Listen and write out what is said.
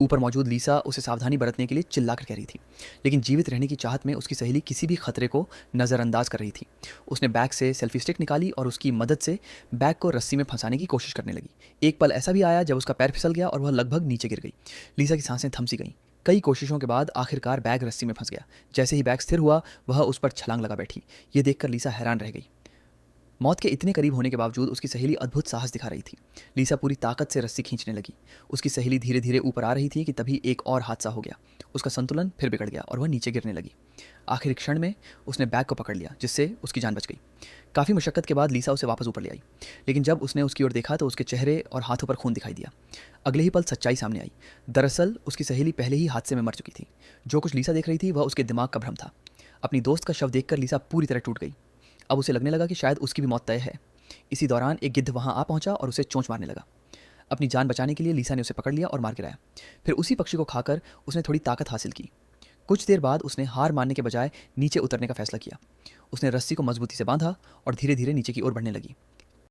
ऊपर मौजूद लीसा उसे सावधानी बरतने के लिए चिल्लाकर कह रही थी, लेकिन जीवित रहने की चाहत में उसकी सहेली किसी भी खतरे को नज़रअंदाज कर रही थी। उसने बैग से सेल्फी स्टिक निकाली और उसकी मदद से बैग को रस्सी में फंसाने की कोशिश करने लगी। एक पल ऐसा भी आया जब उसका पैर फिसल गया और वह लगभग नीचे गिर गई। लीसा की सांसें थम सी गईं। कई कोशिशों के बाद आखिरकार बैग रस्सी में फंस गया। जैसे ही बैग स्थिर हुआ, वह उस पर छलांग लगा बैठी। ये देखकर लीसा हैरान रह गई। मौत के इतने करीब होने के बावजूद उसकी सहेली अद्भुत साहस दिखा रही थी। लीसा पूरी ताकत से रस्सी खींचने लगी। उसकी सहेली धीरे धीरे ऊपर आ रही थी कि तभी एक और हादसा हो गया। उसका संतुलन फिर बिगड़ गया और वह नीचे गिरने लगी। आखिरी क्षण में उसने बैग को पकड़ लिया, जिससे उसकी जान बच गई। काफ़ी मशक्कत के बाद लीसा उसे वापस ऊपर ले आई, लेकिन जब उसने उसकी ओर देखा तो उसके चेहरे और हाथों पर खून दिखाई दिया। अगले ही पल सच्चाई सामने आई। दरअसल उसकी सहेली पहले ही हादसे में मर चुकी थी। जो कुछ लीसा देख रही थी वह उसके दिमाग का भ्रम था। अपनी दोस्त का शव देखकर लीसा पूरी तरह टूट गई। अब उसे लगने लगा कि शायद उसकी भी मौत तय है। इसी दौरान एक गिद्ध वहां आ पहुंचा और उसे चोंच मारने लगा। अपनी जान बचाने के लिए लीसा ने उसे पकड़ लिया और मार गिराया। फिर उसी पक्षी को खाकर उसने थोड़ी ताकत हासिल की। कुछ देर बाद उसने हार मानने के बजाय नीचे उतरने का फैसला किया। उसने रस्सी को मजबूती से बांधा और धीरे धीरे नीचे की ओर बढ़ने लगी।